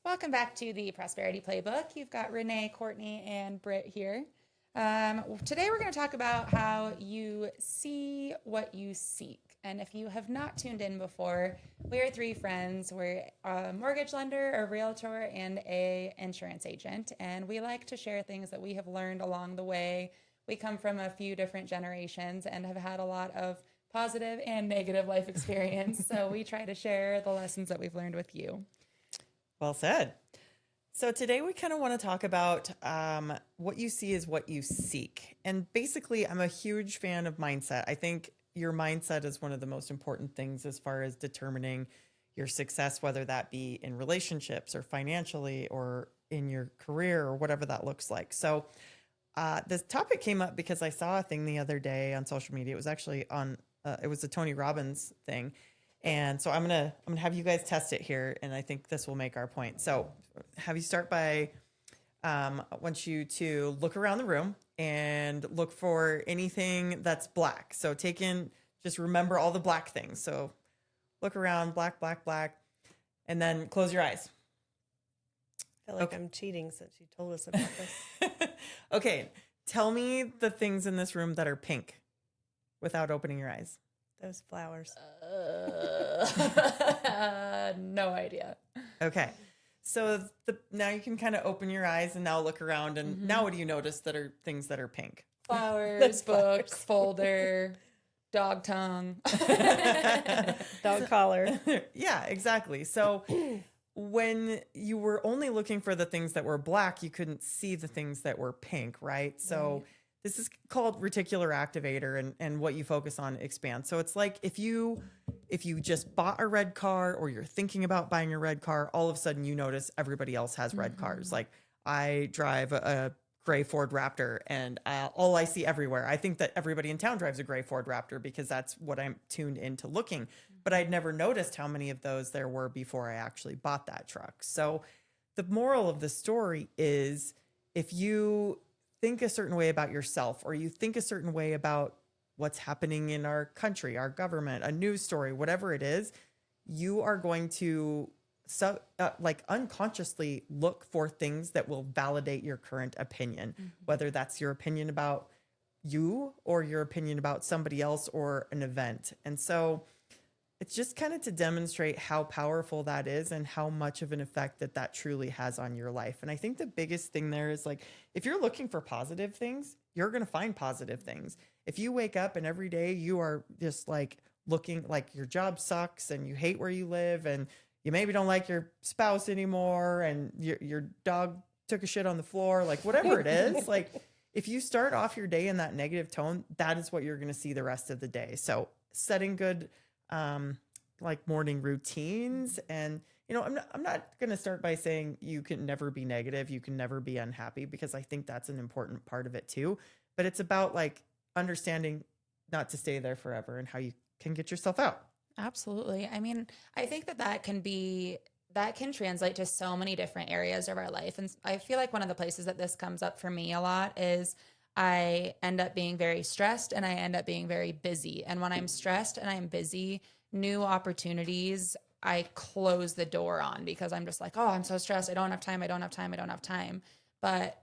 Welcome back to the Prosperity Playbook. You've got Renee, Courtney, and Britt here. Today we're going to talk about how you see what you seek. And if you have not tuned in before, we are three friends. We're a mortgage lender, a realtor, and a insurance agent. And we like to share things that we have learned along the way. We come from a few different generations and have had a lot of positive and negative life experience. So we try to share the lessons that we've learned with you. Well said. So today we kind of want to talk about what you see is what you seek. And basically, I'm a huge fan of mindset. I think your mindset is one of the most important things as far as determining your success, whether that be in relationships or financially or in your career or whatever that looks like. So this topic came up because I saw a thing the other day on social media. It was actually on, it was a Tony Robbins thing. And so I'm gonna have you guys test it here, and I think this will make our point. So have you start by, I want you to look around the room and look for anything that's black. So just remember all the black things. So look around, black, black, black, and then close your eyes. I feel like I'm cheating since you told us about this. Okay, tell me the things in this room that are pink without opening your eyes. Those flowers. No idea. Okay. So now you can kind of open your eyes and now look around. And now what do you notice that are things that are pink? Flowers, book, folder, dog tongue. Dog collar. Yeah, exactly. So when you were only looking for the things that were black, you couldn't see the things that were pink, right? So this is called reticular activator, and what you focus on expands. So it's like if you just bought a red car or you're thinking about buying a red car, all of a sudden you notice everybody else has red cars. Like I drive a gray Ford Raptor, and all I see everywhere, I think that everybody in town drives a gray Ford Raptor because that's what I'm tuned into looking. But I'd never noticed how many of those there were before I actually bought that truck. So the moral of the story is if you think a certain way about yourself, or you think a certain way about what's happening in our country, our government, a news story, whatever it is, you are going to unconsciously look for things that will validate your current opinion, whether that's your opinion about you or your opinion about somebody else or an event. And so it's just kind of to demonstrate how powerful that is and how much of an effect that truly has on your life. And I think the biggest thing there is, like, if you're looking for positive things, you're going to find positive things. If you wake up and every day you are just like looking like your job sucks and you hate where you live and you maybe don't like your spouse anymore and your dog took a shit on the floor, like whatever it is, like if you start off your day in that negative tone, that is what you're going to see the rest of the day. So setting good like morning routines. And, I'm not going to start by saying you can never be negative. You can never be unhappy, because I think that's an important part of it too. But it's about like understanding not to stay there forever and how you can get yourself out. Absolutely. I mean, I think that can translate to so many different areas of our life. And I feel like one of the places that this comes up for me a lot is I end up being very stressed and I end up being very busy. And when I'm stressed and I'm busy, new opportunities I close the door on because I'm just like, oh, I'm so stressed. I don't have time. I don't have time. I don't have time. But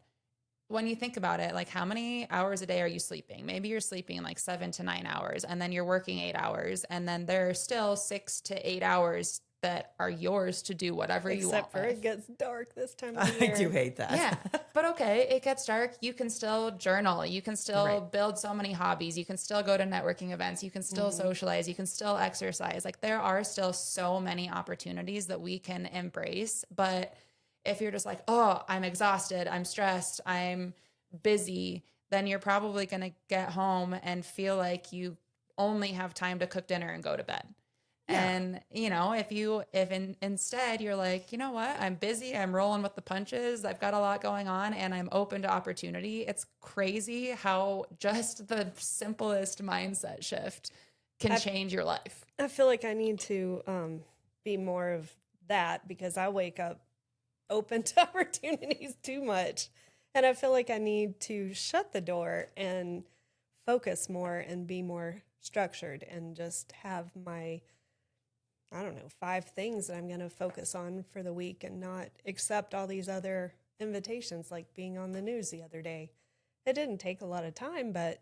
when you think about it, like how many hours a day are you sleeping? Maybe you're sleeping like 7 to 9 hours, and then you're working 8 hours. And then there are still 6 to 8 hours that are yours to do whatever you want. Except for it gets dark this time of I year. do hate that. Yeah. But okay, it gets dark. You can still journal. You can still Right. build so many hobbies. You can still go to networking events. You can still socialize. You can still exercise. Like there are still so many opportunities that we can embrace. But if you're just like, oh, I'm exhausted, I'm stressed, I'm busy, then you're probably going to get home and feel like you only have time to cook dinner and go to bed. Yeah. And, instead you're like, you know what? I'm busy. I'm rolling with the punches. I've got a lot going on and I'm open to opportunity. It's crazy how just the simplest mindset shift can change your life. I feel like I need to be more of that because I wake up open to opportunities too much. And I feel like I need to shut the door and focus more and be more structured and just have my I don't know, 5 things that I'm going to focus on for the week and not accept all these other invitations, like being on the news the other day. It didn't take a lot of time, but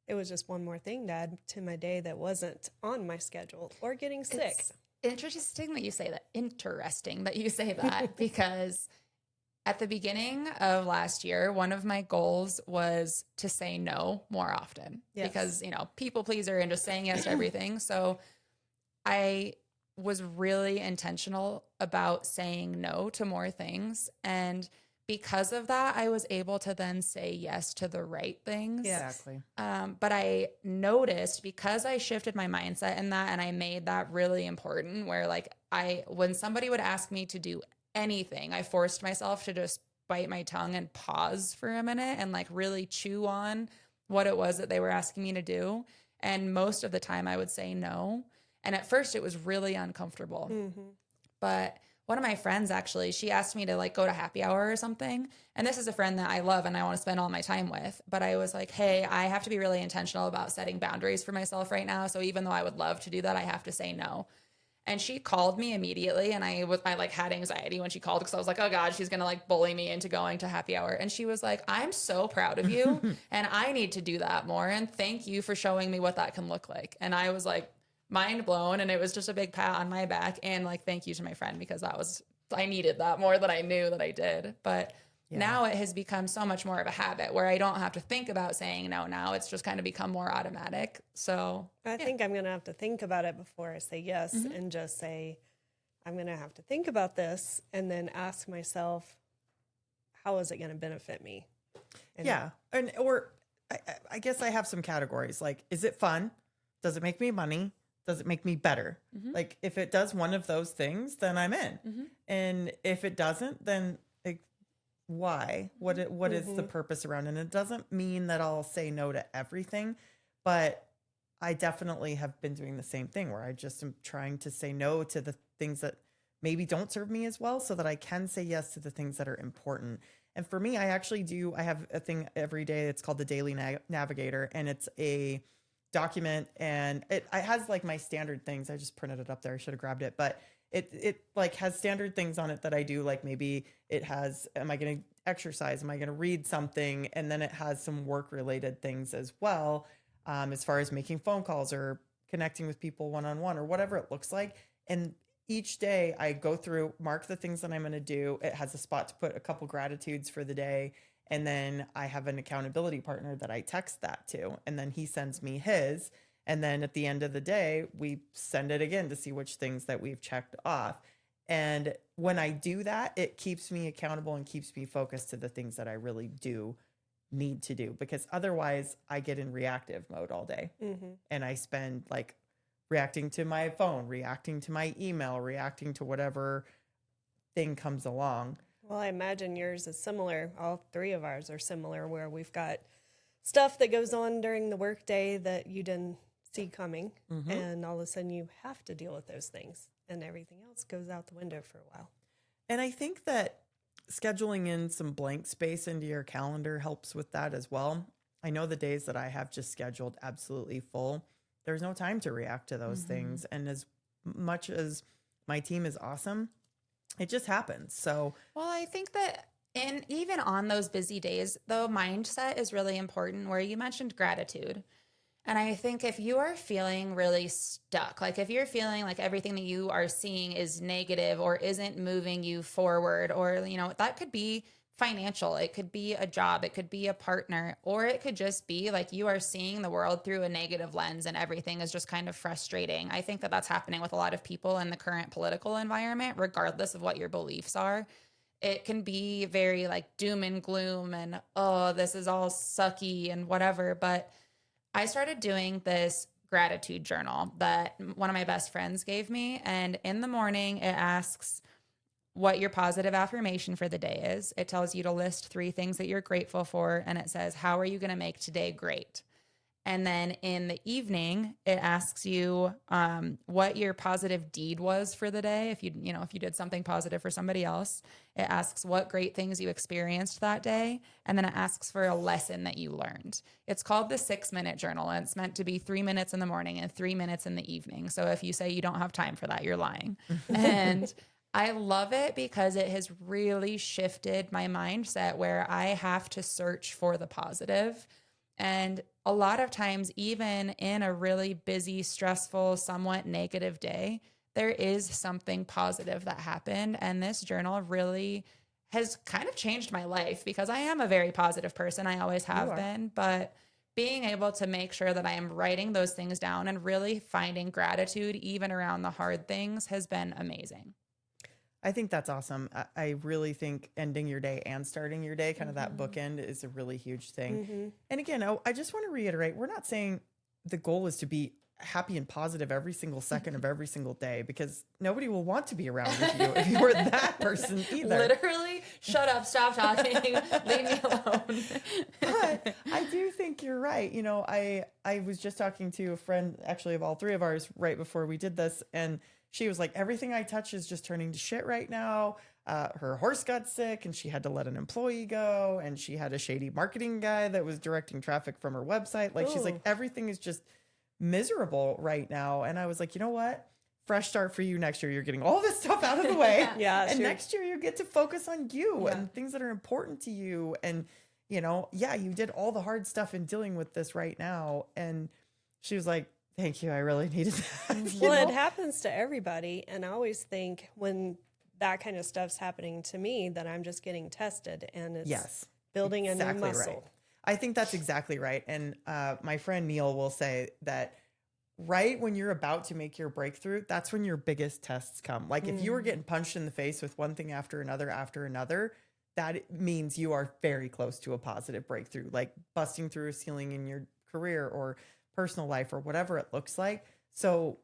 it was just one more thing to add to my day that wasn't on my schedule or getting sick. It's interesting that you say that. Interesting that you say that because at the beginning of last year, one of my goals was to say no more often because, people pleaser and just saying yes to everything. So I was really intentional about saying no to more things. And because of that, I was able to then say yes to the right things. Exactly. But I noticed because I shifted my mindset in that and I made that really important where when somebody would ask me to do anything, I forced myself to just bite my tongue and pause for a minute and really chew on what it was that they were asking me to do. And most of the time I would say no. And at first it was really uncomfortable. Mm-hmm. But one of my friends actually, she asked me to go to happy hour or something. And this is a friend that I love and I want to spend all my time with. But I was like, hey, I have to be really intentional about setting boundaries for myself right now. So even though I would love to do that, I have to say no. And she called me immediately. And I had anxiety when she called because I was like, oh God, she's going to bully me into going to happy hour. And she was like, I'm so proud of you. And I need to do that more. And thank you for showing me what that can look like. And I was mind blown. And it was just a big pat on my back. And thank you to my friend because I needed that more than I knew that I did. But now it has become so much more of a habit where I don't have to think about saying no now. It's just kind of become more automatic. So I think I'm going to have to think about it before I say yes and just say, I'm going to have to think about this and then ask myself, how is it going to benefit me? And I guess I have some categories. Is it fun? Does it make me money? Does it make me better? If it does one of those things, then I'm in. And if it doesn't, then why? What is the purpose around it? And it doesn't mean that I'll say no to everything, but I definitely have been doing the same thing where I just am trying to say no to the things that maybe don't serve me as well so that I can say yes to the things that are important. And for me, I have a thing every day. It's called the Daily Navigator, and it's a document, and it has my standard things. I just printed it up there. I should have grabbed it, but it has standard things on it that I do. Maybe it has, am I going to exercise? Am I going to read something? And then it has some work related things as well. As far as making phone calls or connecting with people one-on-one or whatever it looks like. And each day I go through, mark the things that I'm going to do. It has a spot to put a couple gratitudes for the day. And then I have an accountability partner that I text that to, and then he sends me his. And then at the end of the day, we send it again to see which things that we've checked off. And when I do that, it keeps me accountable and keeps me focused to the things that I really do need to do, because otherwise I get in reactive mode all day. And I spend reacting to my phone, reacting to my email, reacting to whatever thing comes along. Well, I imagine yours is similar. All 3 of ours are similar, where we've got stuff that goes on during the workday that you didn't see coming, and all of a sudden you have to deal with those things, and everything else goes out the window for a while. And I think that scheduling in some blank space into your calendar helps with that as well. I know the days that I have just scheduled absolutely full, there's no time to react to those things. And as much as my team is awesome, it just happens. So, well, I think that even on those busy days, though, mindset is really important, where you mentioned gratitude. And I think if you are feeling really stuck, if you're feeling like everything that you are seeing is negative or isn't moving you forward, or, that could be financial, it could be a job, it could be a partner, or it could just be you are seeing the world through a negative lens and everything is just kind of frustrating. I think that that's happening with a lot of people in the current political environment, regardless of what your beliefs are. It can be very doom and gloom and, oh, this is all sucky and whatever. But I started doing this gratitude journal that one of my best friends gave me. And in the morning, it asks what your positive affirmation for the day is. It tells you to list 3 things that you're grateful for. And it says, how are you going to make today great? And then in the evening, it asks you what your positive deed was for the day. If if you did something positive for somebody else, it asks what great things you experienced that day. And then it asks for a lesson that you learned. It's called the 6-minute journal, and it's meant to be 3 minutes in the morning and 3 minutes in the evening. So if you say you don't have time for that, you're lying. And I love it because it has really shifted my mindset where I have to search for the positive. And a lot of times, even in a really busy, stressful, somewhat negative day, there is something positive that happened. And this journal really has kind of changed my life because I am a very positive person. I always have been. But being able to make sure that I am writing those things down and really finding gratitude, even around the hard things, has been amazing. I think that's awesome. I really think ending your day and starting your day, kind of that bookend, is a really huge thing. And again, I just want to reiterate, we're not saying the goal is to be happy and positive every single second of every single day, because nobody will want to be around with you if you were that person either. Literally, shut up, stop talking, leave me alone. But I do think you're right. I was just talking to a friend, actually, of all three of ours, right before we did this, and she was like, everything I touch is just turning to shit right now. Her horse got sick and she had to let an employee go. And she had a shady marketing guy that was directing traffic from her website. Like, she's like, everything is just miserable right now. And I was like, you know what? Fresh start for you next year. You're getting all this stuff out of the way. And next year you get to focus on you and things that are important to you. And, you did all the hard stuff in dealing with this right now. And she was like, thank you. I really needed that. Well, it happens to everybody. And I always think when that kind of stuff's happening to me, that I'm just getting tested and it's building a new muscle. Right. I think that's exactly right. And my friend Neil will say that right when you're about to make your breakthrough, that's when your biggest tests come. Like if you were getting punched in the face with one thing after another, that means you are very close to a positive breakthrough, like busting through a ceiling in your career or personal life or whatever it looks like. So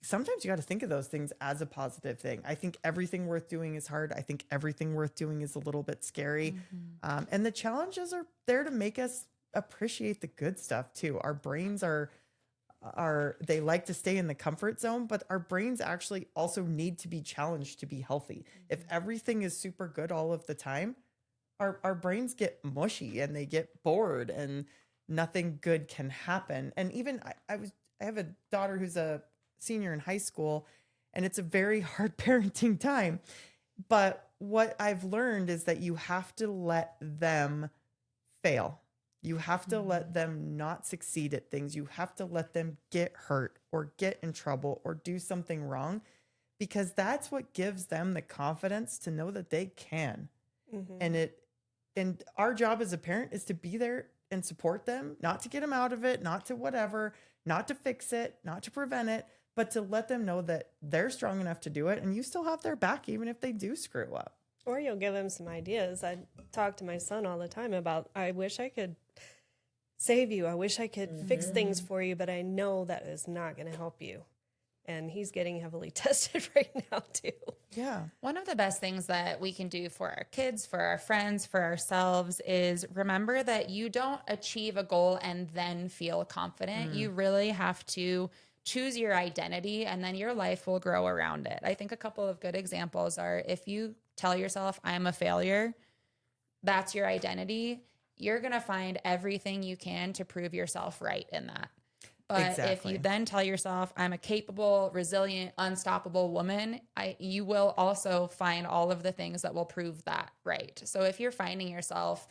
sometimes you got to think of those things as a positive thing. I think everything worth doing is hard. I think everything worth doing is a little bit scary. And the challenges are there to make us appreciate the good stuff too. Our brains they like to stay in the comfort zone, but our brains actually also need to be challenged to be healthy. If everything is super good all of the time, our brains get mushy and they get bored and nothing good can happen. And even I have a daughter who's a senior in high school, and it's a very hard parenting time. But what I've learned is that you have to let them fail. You have to let them not succeed at things. You have to let them get hurt or get in trouble or do something wrong, because that's what gives them the confidence to know that they can. And our job as a parent is to be there and support them, not to get them out of it, not to whatever, not to fix it, not to prevent it, but to let them know that they're strong enough to do it and you still have their back even if they do screw up. Or you'll give them some ideas. I talk to my son all the time about, I wish I could save you. I wish I could fix things for you, but I know that is not going to help you. And he's getting heavily tested right now too. Yeah. One of the best things that we can do for our kids, for our friends, for ourselves is remember that you don't achieve a goal and then feel confident. You really have to choose your identity and then your life will grow around it. I think a couple of good examples are if you tell yourself, I'm a failure, that's your identity. You're going to find everything you can to prove yourself right in that. But if you then tell yourself, I'm a capable, resilient, unstoppable woman, you will also find all of the things that will prove that right. So if you're finding yourself,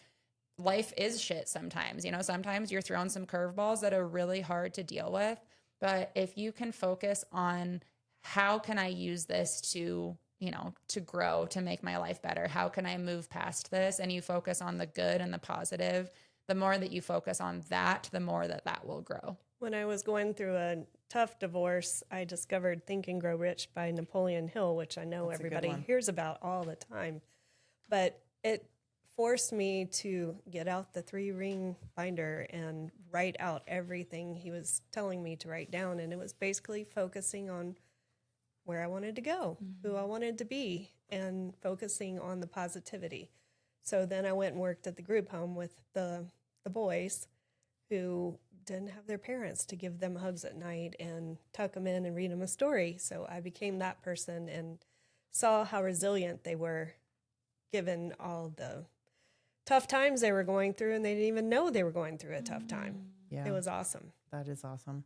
life is shit sometimes, sometimes you're throwing some curveballs that are really hard to deal with. But if you can focus on how can I use this to grow, to make my life better? How can I move past this? And you focus on the good and the positive. The more that you focus on that, the more that will grow. When I was going through a tough divorce, I discovered Think and Grow Rich by Napoleon Hill, which I know everybody hears about all the time. But it forced me to get out the 3-ring binder and write out everything he was telling me to write down. And it was basically focusing on where I wanted to go, who I wanted to be, and focusing on the positivity. So then I went and worked at the group home with the boys who didn't have their parents to give them hugs at night and tuck them in and read them a story. So I became that person and saw how resilient they were given all the tough times they were going through, and they didn't even know they were going through a tough time. Yeah. It was awesome. That is awesome.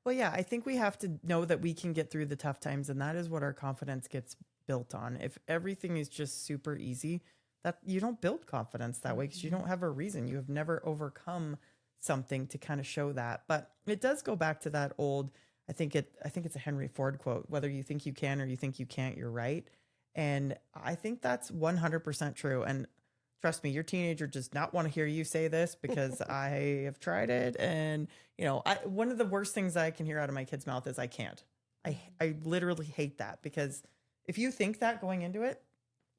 Well, yeah, I think we have to know that we can get through the tough times, and that is what our confidence gets built on. If everything is just super easy, that you don't build confidence that way because you don't have a reason. You have never overcome something to kind of show that. But it does go back to that old, I think it's a Henry Ford quote, whether you think you can or you think you can't, you're right. And I think that's 100% true. And trust me, your teenager does not want to hear you say this because I have tried it. And, one of the worst things I can hear out of my kid's mouth is I can't. I literally hate that, because if you think that going into it,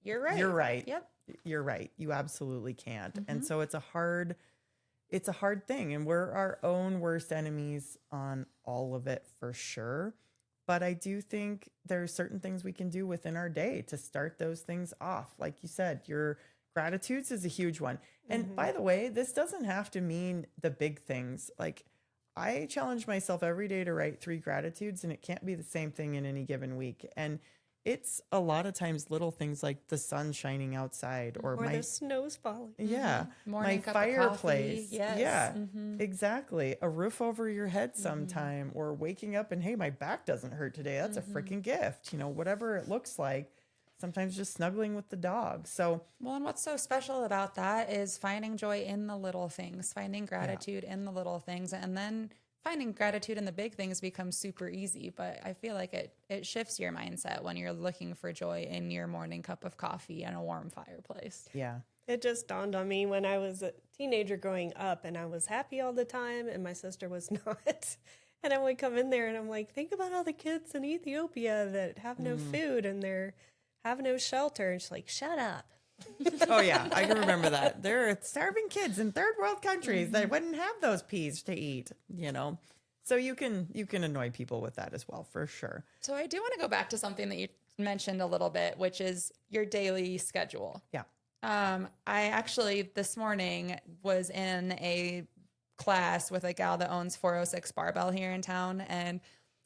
You're right. you're right. Yep. You're right. You absolutely can't. And so it's a hard thing. And we're our own worst enemies on all of it for sure. But I do think there's certain things we can do within our day to start those things off. Like you said, your gratitudes is a huge one. And by the way, this doesn't have to mean the big things. Like, I challenge myself every day to write 3 gratitudes, and it can't be the same thing in any given week. And it's a lot of times little things like the sun shining outside or the snow's falling. yeah, Morning my cup of fireplace. coffee. Yes. Yeah, exactly. A roof over your head sometime, or waking up and, hey, my back doesn't hurt today. That's a freaking gift. Whatever it looks like. Sometimes just snuggling with the dog. So, Well, and what's so special about that is finding joy in the little things, finding gratitude in the little things, and then finding gratitude in the big things becomes super easy. But I feel like it shifts your mindset when you're looking for joy in your morning cup of coffee and a warm fireplace. yeah. It just dawned on me when I was a teenager growing up, and I was happy all the time, and my sister was not. And I would come in there and I'm like, think about all the kids in Ethiopia that have no food and they're have no shelter. And she's like, shut up. Oh yeah, I can remember that. There are starving kids in third world countries that wouldn't have those peas to eat, So you can annoy people with that as well, for sure. So I do want to go back to something that you mentioned a little bit, which is your daily schedule. Yeah. I actually this morning was in a class with a gal that owns 406 Barbell here in town, and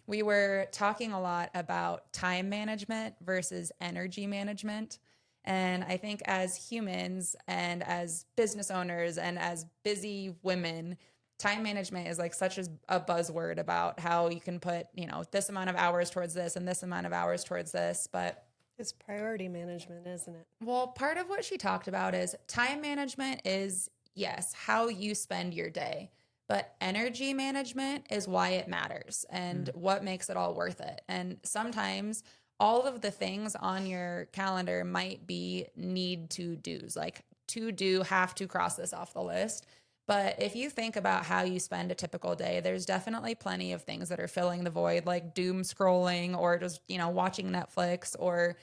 we were talking a lot about time management versus energy management. And I think as humans and as business owners and as busy women, time management is like such a buzzword about how you can put, this amount of hours towards this and this amount of hours towards this. But it's priority management, isn't it? well, part of what she talked about is time management is, yes, how you spend your day. But energy management is why it matters and what makes it all worth it. And sometimes all of the things on your calendar might be need to do's, like to do, have to cross this off the list. But if you think about how you spend a typical day, there's definitely plenty of things that are filling the void, like doom scrolling or just, watching Netflix or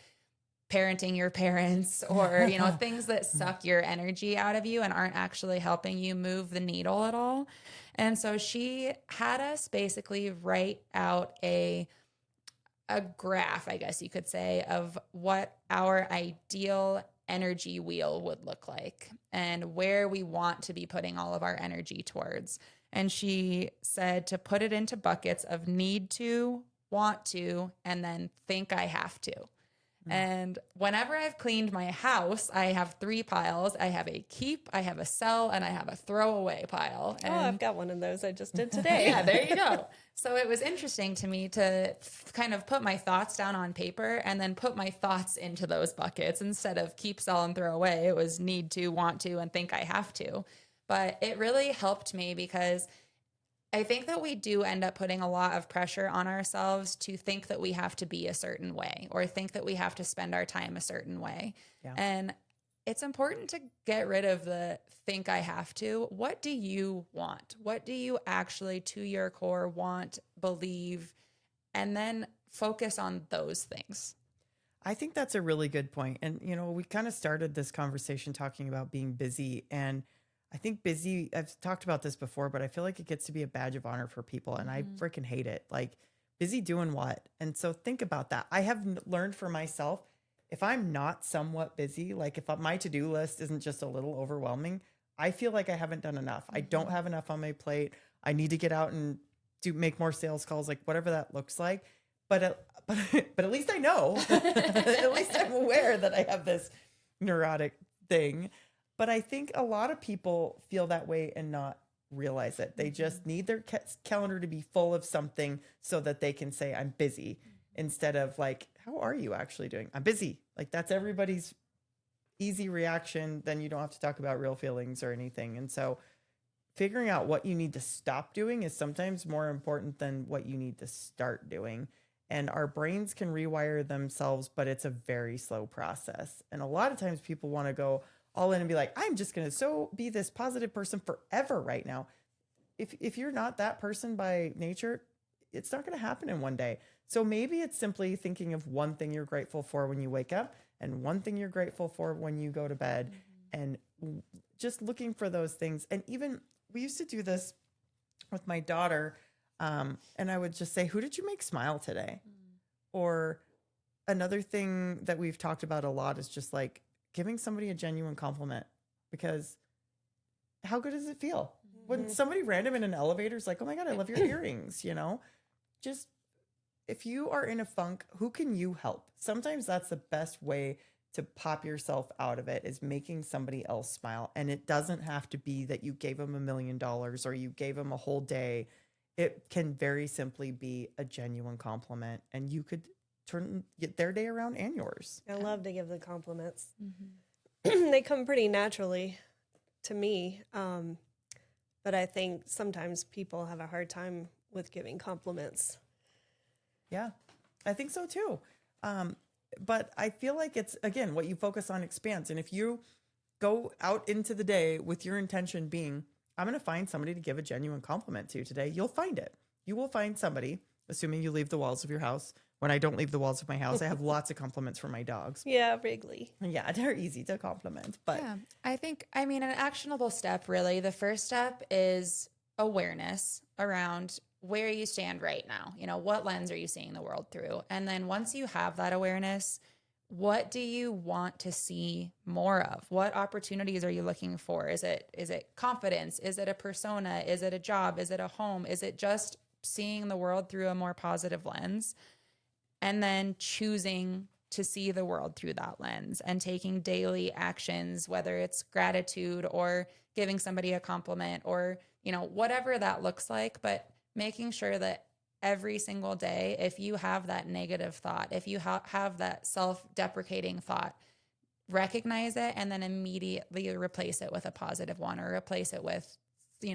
parenting your parents or, things that suck your energy out of you and aren't actually helping you move the needle at all. And so she had us basically write out a graph, I guess you could say, of what our ideal energy wheel would look like and where we want to be putting all of our energy towards. And she said to put it into buckets of need to, want to, and then think I have to. And whenever I've cleaned my house, I have 3 piles. I have a keep, I have a sell, and I have a throwaway pile. And I've got one of those I just did today. yeah, there you go. So it was interesting to me to kind of put my thoughts down on paper and then put my thoughts into those buckets instead of keep, sell, and throw away. It was need to, want to, and think I have to. But it really helped me because I think that we do end up putting a lot of pressure on ourselves to think that we have to be a certain way or think that we have to spend our time a certain way. Yeah. And it's important to get rid of the think I have to. What do you want? What do you actually to your core want, believe, and then focus on those things? I think that's a really good point. And, we kind of started this conversation talking about being busy, and I think busy, I've talked about this before, but I feel like it gets to be a badge of honor for people. And I freaking hate it. Like, busy doing what? And so think about that. I have learned for myself, if I'm not somewhat busy, like if my to-do list isn't just a little overwhelming, I feel like I haven't done enough. I don't have enough on my plate. I need to get out and make more sales calls, like whatever that looks like. But at least I know, at least I'm aware that I have this neurotic thing. But I think a lot of people feel that way and not realize it. They just need their calendar to be full of something so that they can say, I'm busy, instead of like, how are you actually doing? I'm busy. Like that's everybody's easy reaction. Then you don't have to talk about real feelings or anything. And so figuring out what you need to stop doing is sometimes more important than what you need to start doing. And our brains can rewire themselves, but it's a very slow process. And a lot of times people want to go all in and be like, I'm just going to be this positive person forever right now. If you're not that person by nature, it's not going to happen in one day. So maybe it's simply thinking of one thing you're grateful for when you wake up and one thing you're grateful for when you go to bed, and just looking for those things. And even we used to do this with my daughter. And I would just say, who did you make smile today? Or another thing that we've talked about a lot is just like giving somebody a genuine compliment, because how good does it feel when somebody random in an elevator is like, oh my God, I love your earrings, just if you are in a funk, who can you help? Sometimes that's the best way to pop yourself out of it, is making somebody else smile. And it doesn't have to be that you gave them $1 million or you gave them a whole day. It can very simply be a genuine compliment, and you could get their day around and yours. I love to give the compliments. They come pretty naturally to me. But I think sometimes people have a hard time with giving compliments. Yeah, I think so too. But I feel like it's, again, what you focus on expands. And if you go out into the day with your intention being, I'm going to find somebody to give a genuine compliment to today, you'll find it. You will find somebody, assuming you leave the walls of your house. When I don't leave the walls of my house, I have lots of compliments from my dogs. Yeah, Wrigley. Yeah, they're easy to compliment. But yeah, I mean, an actionable step, really, the first step is awareness around where you stand right now. What lens are you seeing the world through? And then once you have that awareness, what do you want to see more of? What opportunities are you looking for? Is it confidence? Is it a persona? Is it a job? Is it a home? Is it just seeing the world through a more positive lens? And then choosing to see the world through that lens and taking daily actions, whether it's gratitude or giving somebody a compliment or, whatever that looks like, but making sure that every single day, if you have that negative thought, if you have that self-deprecating thought, recognize it and then immediately replace it with a positive one, or replace it with,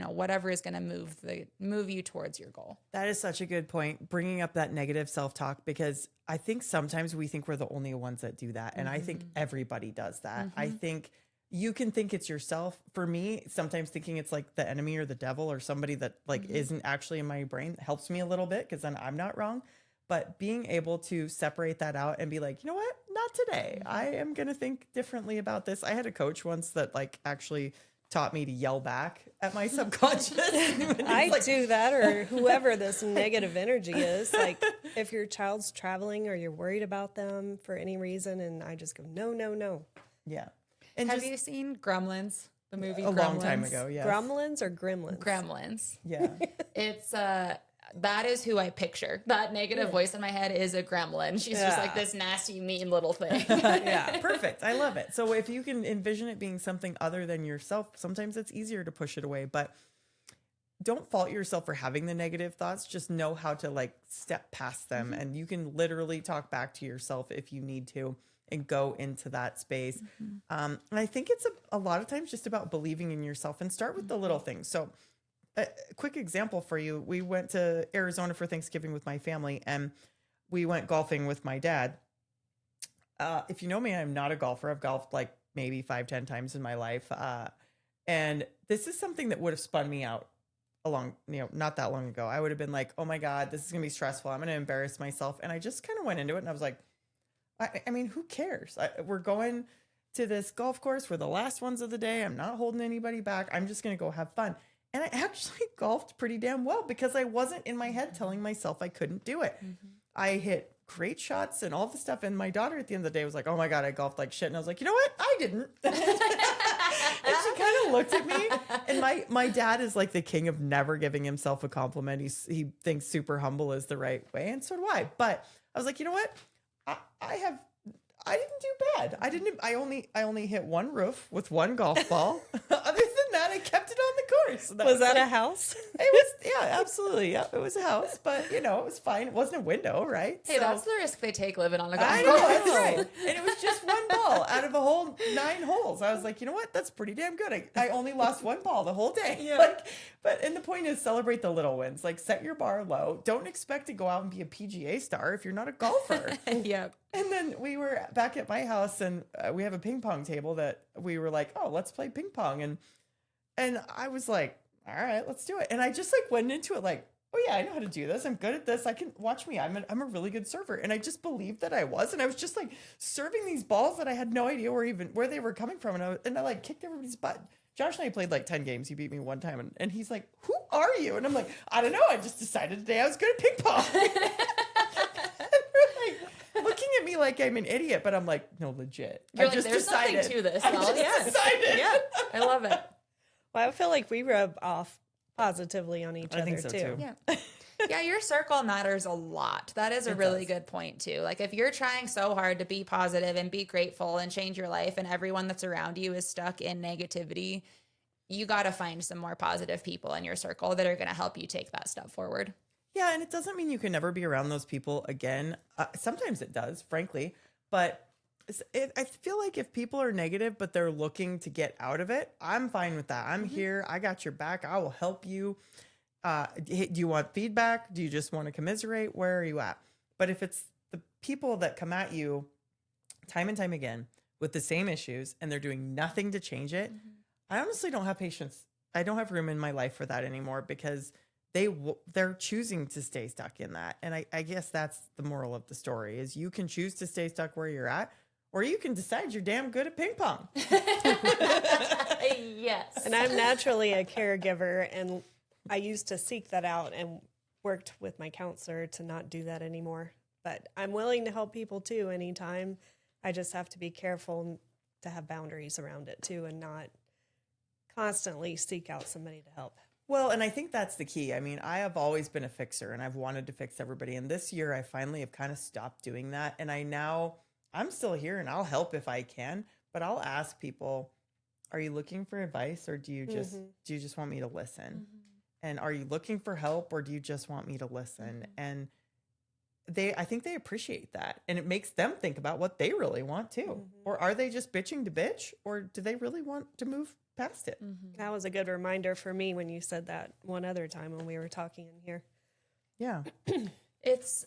whatever is going to move you towards your goal. that is such a good point, bringing up that negative self-talk, because I think sometimes we think we're the only ones that do that. And I think everybody does that. I think you can think it's yourself. For me, sometimes thinking it's like the enemy or the devil or somebody that like isn't actually in my brain helps me a little bit, because then I'm not wrong. But being able to separate that out and be like, you know what? Not today. I am going to think differently about this. I had a coach once that like actually taught me to yell back at my subconscious. I do that, or whoever this negative energy is. Like if your child's traveling or you're worried about them for any reason, and I just go, no, no, no. Yeah. And Have you seen Gremlins, the movie a Gremlins? long time ago, yes. Gremlins or Gremlins? Gremlins. Yeah. It's that is who I picture. That negative voice in my head is a gremlin. She's just like this nasty, mean little thing. Yeah, perfect. I love it. So if you can envision it being something other than yourself, sometimes it's easier to push it away. But don't fault yourself for having the negative thoughts. Just know how to like step past them. And you can literally talk back to yourself if you need to and go into that space. And I think it's a lot of times just about believing in yourself, and start with the little things. So a quick example for you. We went to Arizona for Thanksgiving with my family, and we went golfing with my dad. If you know me, I'm not a golfer. I've golfed like maybe 5-10 times in my life. And this is something that would have spun me out not that long ago. I would have been like, oh my God, this is going to be stressful. I'm going to embarrass myself. And I just kind of went into it and I was like, I mean, who cares? We're going to this golf course. We're the last ones of the day. I'm not holding anybody back. I'm just going to go have fun. And I actually golfed pretty damn well, because I wasn't in my head telling myself I couldn't do it. I hit great shots and all the stuff. And my daughter at the end of the day was like, oh my God, I golfed like shit. And I was like, you know what? I didn't. And she kind of looked at me. And my dad is like the king of never giving himself a compliment. He thinks super humble is the right way. And so do I. But I was like, you know what? I didn't do bad. I only hit one roof with one golf ball. Other than that, I kept it on the course. Was that like, a house? It was, yeah, absolutely. Yeah, it was a house, but it was fine. It wasn't a window, right? Hey, that's the risk they take living on a golf I course. know, that's right. And it was just one ball out of a whole 9 holes. I was like, you know what? That's pretty damn good. I only lost one ball the whole day. Yeah. And the point is celebrate the little wins. Like set your bar low. Don't expect to go out and be a PGA star if you're not a golfer. Yep. And then we were back at my house and we have a ping pong table that we were like, oh, let's play ping pong. And I was like, all right, let's do it. And I just like went into it like, oh yeah, I know how to do this. I'm good at this. I can watch me. I'm a really good server. And I just believed that I was. And I was just like serving these balls that I had no idea where they were coming from. And I like kicked everybody's butt. Josh and I played like 10 games. He beat me one time. And he's like, who are you? And I'm like, I don't know. I just decided today I was good at ping pong. Looking at me like I'm an idiot, but I'm like, no, legit. You're I like, just there's decided. something to this. I Well, just yeah. decided. Yeah, I love it. Well, I feel like we rub off positively on each I other think so, too. Yeah. Yeah, your circle matters a lot. That is a It really does. good point too. Like if you're trying so hard to be positive and be grateful and change your life and everyone that's around you is stuck in negativity, you got to find some more positive people in your circle that are going to help you take that step forward. Yeah, and it doesn't mean you can never be around those people again. Sometimes it does, frankly. But I feel like if people are negative, but they're looking to get out of it, I'm fine with that. I'm here. I got your back. I will help you. Do you want feedback? Do you just want to commiserate? Where are you at? But if it's the people that come at you time and time again with the same issues and they're doing nothing to change it, I honestly don't have patience. I don't have room in my life for that anymore because they're choosing to stay stuck in that. And I guess that's the moral of the story is you can choose to stay stuck where you're at, or you can decide you're damn good at ping pong. Yes. And I'm naturally a caregiver, and I used to seek that out and worked with my counselor to not do that anymore. But I'm willing to help people too anytime. I just have to be careful to have boundaries around it too and not constantly seek out somebody to help. Well, and I think that's the key. I mean, I have always been a fixer and I've wanted to fix everybody. And this year I finally have kind of stopped doing that. And I'm still here and I'll help if I can, but I'll ask people, are you looking for advice or do you just want me to listen? And are you looking for help or do you just want me to listen? And I think they appreciate that. And it makes them think about what they really want too. Or are they just bitching to bitch or do they really want to move past it? That was a good reminder for me when you said that one other time when we were talking in here. Yeah. It's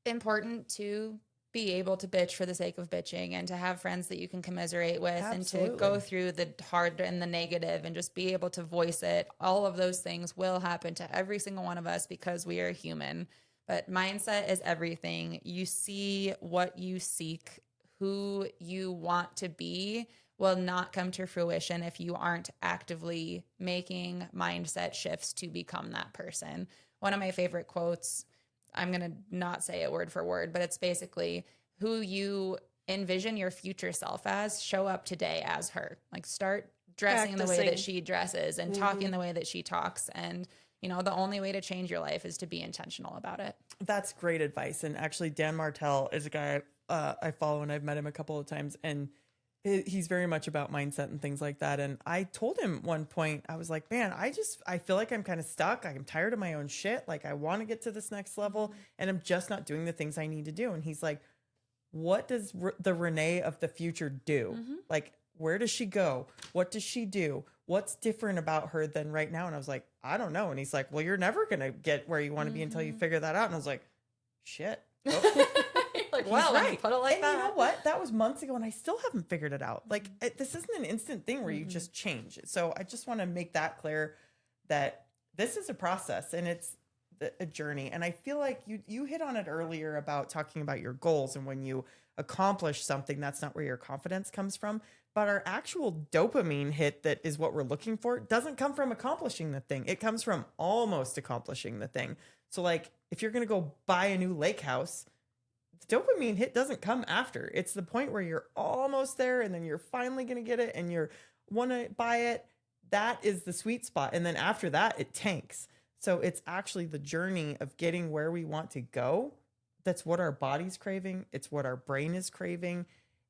important to be able to bitch for the sake of bitching and to have friends that you can commiserate with and to go through the hard and the negative and just be able to voice it. All of those things will happen to every single one of us because we are human. But mindset is everything. You see what you seek, who you want to be will not come to fruition if you aren't actively making mindset shifts to become that person. One of my favorite quotes, I'm going to not say it word for word, but it's basically who you envision your future self as, show up today as her. Like start dressing the way that she dresses and talking the way that she talks. And, the only way to change your life is to be intentional about it. That's great advice. And actually, Dan Martell is a guy I follow and I've met him a couple of times. And he's very much about mindset and things like that. And I told him one point, I was like, man, I feel like I'm kind of stuck. I'm tired of my own shit. Like I want to get to this next level and I'm just not doing the things I need to do. And he's like, what does the Renee of the future do? Like, where does she go? What does she do? What's different about her than right now? And I was like, I don't know. And he's like, well, you're never going to get where you want to be until you figure that out. And I was like, shit. Like, well, right. Put it like and that. you know what? That was months ago and I still haven't figured it out. Like this isn't an instant thing where you just change. So I just want to make that clear that this is a process and it's a journey. And I feel like you hit on it earlier about talking about your goals and when you accomplish something, that's not where your confidence comes from. But our actual dopamine hit that is what we're looking for doesn't come from accomplishing the thing. It comes from almost accomplishing the thing. So like if you're going to go buy a new lake house, the dopamine hit doesn't come after. It's the point where you're almost there and then you're finally going to get it and you're want to buy it. That is the sweet spot. And then after that, it tanks. So it's actually the journey of getting where we want to go. That's what our body's craving. It's what our brain is craving.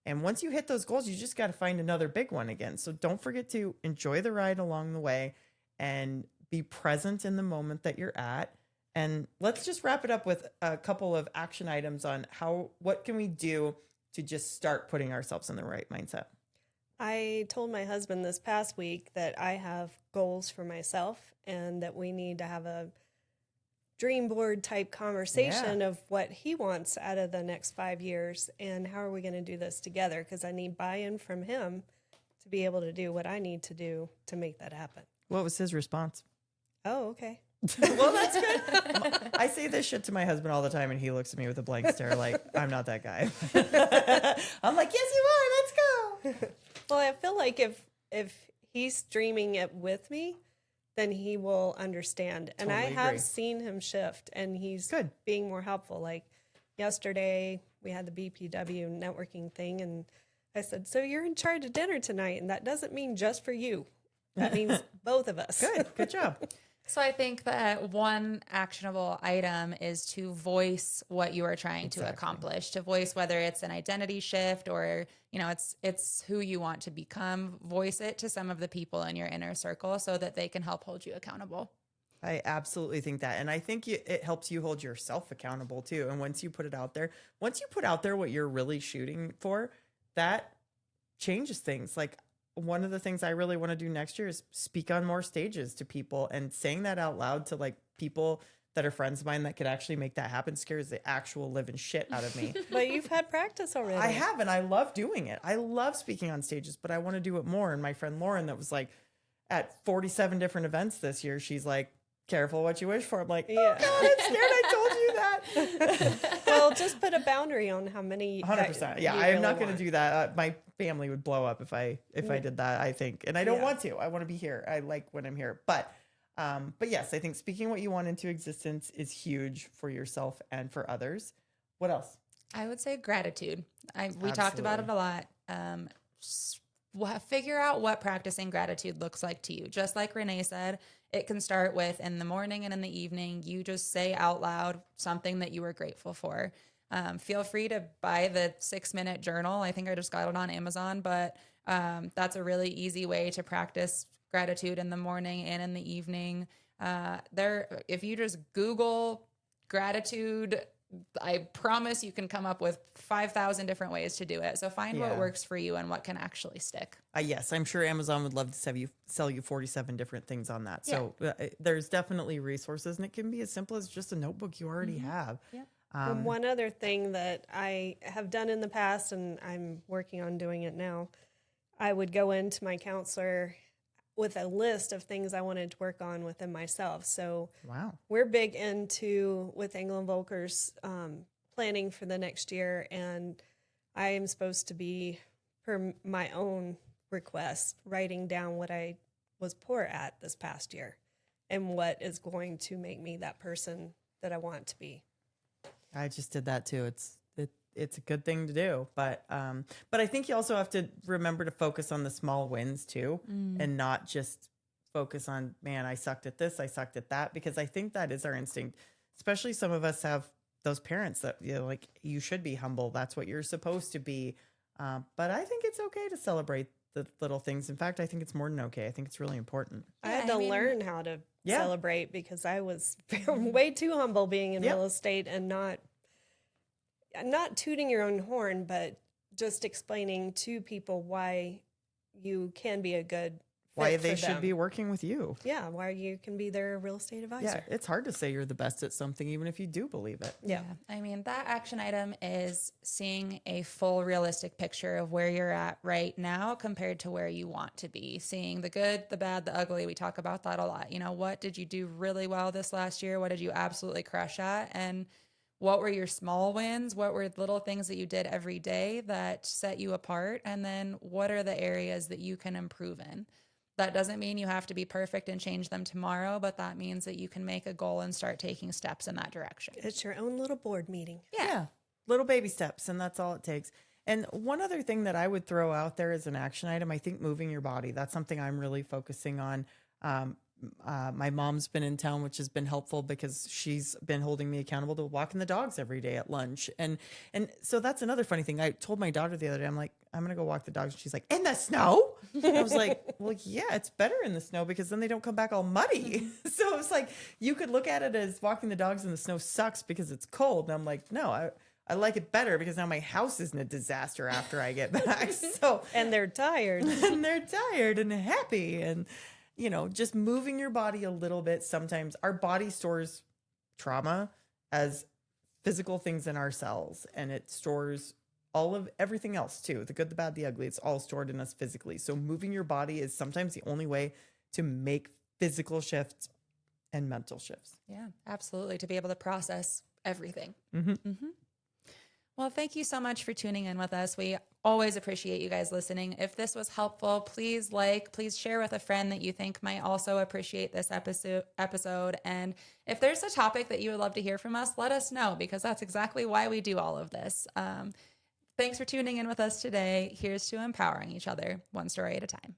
And once you hit those goals, you just got to find another big one again. So don't forget to enjoy the ride along the way and be present in the moment that you're at. And let's just wrap it up with a couple of action items on what can we do to just start putting ourselves in the right mindset. I told my husband this past week that I have goals for myself and that we need to have a dream board type conversation of what he wants out of the next 5 years and how are we going to do this together, because I need buy-in from him to be able to do what I need to do to make that happen. What was his response? Oh, okay. Well, that's good. I say this shit to my husband all the time, and he looks at me with a blank stare like, I'm not that guy. I'm like, yes, you are. Let's go. Well, I feel like if he's dreaming it with me, then he will understand. And Totally I have agree. seen him shift, and he's Good. being more helpful. Like yesterday, we had the BPW networking thing, and I said, so you're in charge of dinner tonight, and that doesn't mean just for you. That means both of us. Good job. So I think that one actionable item is to voice what you are trying to accomplish, to voice whether it's an identity shift or, it's who you want to become. Voice it to some of the people in your inner circle so that they can help hold you accountable. I absolutely think that. And I think it helps you hold yourself accountable too. And once you put out there what you're really shooting for, that changes things. Like, one of the things I really want to do next year is speak on more stages to people, and saying that out loud to like people that are friends of mine that could actually make that happen scares the actual living shit out of me. But you've had practice already. I have, and I love doing it. I love speaking on stages, but I want to do it more. And my friend Lauren, that was like at 47 different events this year, she's like, careful what you wish for. I'm like, oh Yeah. God, I'm scared I told you that. Well, just put a boundary on how many. 100%. Yeah, I'm not going to do that. My family would blow up if I did that, I think. And I don't want to. I want to be here. I like when I'm here. But yes, I think speaking what you want into existence is huge for yourself and for others. What else? I would say gratitude. We talked about it a lot. Figure out what practicing gratitude looks like to you. Just like Renee said, it can start with in the morning and in the evening, you just say out loud something that you were grateful for. Feel free to buy the 6-minute journal. I think I just got it on Amazon, but that's a really easy way to practice gratitude in the morning and in the evening. If you just Google gratitude, I promise you can come up with 5,000 different ways to do it. So find what works for you and what can actually stick. Yes, I'm sure Amazon would love to sell you 47 different things on that. So there's definitely resources, and it can be as simple as just a notebook you already have. Yeah. And one other thing that I have done in the past, and I'm working on doing it now, I would go into my counselor with a list of things I wanted to work on within myself. So we're big with England Volker's planning for the next year, and I am supposed to be, per my own request, writing down what I was poor at this past year and what is going to make me that person that I want to be. I just did that too. It's a good thing to do, but I think you also have to remember to focus on the small wins too, and not just focus on, man, I sucked at this, I sucked at that, because I think that is our instinct. Especially some of us have those parents that, like, you should be humble. That's what you're supposed to be. But I think it's okay to celebrate the little things. In fact, I think it's more than okay. I think it's really important. I had to learn how to celebrate, because I was way too humble being in real estate, and not tooting your own horn, but just explaining to people why you can be a good fit why for they should them. be working with you. Yeah, why you can be their real estate advisor. Yeah, it's hard to say you're the best at something, even if you do believe it. Yeah. I mean, that action item is seeing a full realistic picture of where you're at right now compared to where you want to be. Seeing the good, the bad, the ugly. We talk about that a lot. What did you do really well this last year? What did you absolutely crush at? And what were your small wins? What were little things that you did every day that set you apart? And then what are the areas that you can improve in? That doesn't mean you have to be perfect and change them tomorrow, but that means that you can make a goal and start taking steps in that direction. It's your own little board meeting. Yeah. little baby steps, and that's all it takes. And one other thing that I would throw out there as an action item, I think moving your body, that's something I'm really focusing on. Um, my mom's been in town, which has been helpful because she's been holding me accountable to walking the dogs every day at lunch. And so that's another funny thing. I told my daughter the other day, I'm like, I'm going to go walk the dogs. And she's like, in the snow? I was like, well, yeah, it's better in the snow because then they don't come back all muddy. So it was like, you could look at it as walking the dogs in the snow sucks because it's cold. And I'm like, no, I like it better because now my house isn't a disaster after I get back. So, And they're tired. and they're tired and happy. And, just moving your body a little bit. Sometimes our body stores trauma as physical things in our cells, and it stores all of everything else too. The good, the bad, the ugly. It's all stored in us physically. So moving your body is sometimes the only way to make physical shifts and mental shifts. Yeah, absolutely. To be able to process everything. Mm-hmm. Mm-hmm. Well, thank you so much for tuning in with us. We always appreciate you guys listening. If this was helpful, please share with a friend that you think might also appreciate this episode. And if there's a topic that you would love to hear from us, let us know, because that's exactly why we do all of this. Thanks for tuning in with us today. Here's to empowering each other one story at a time.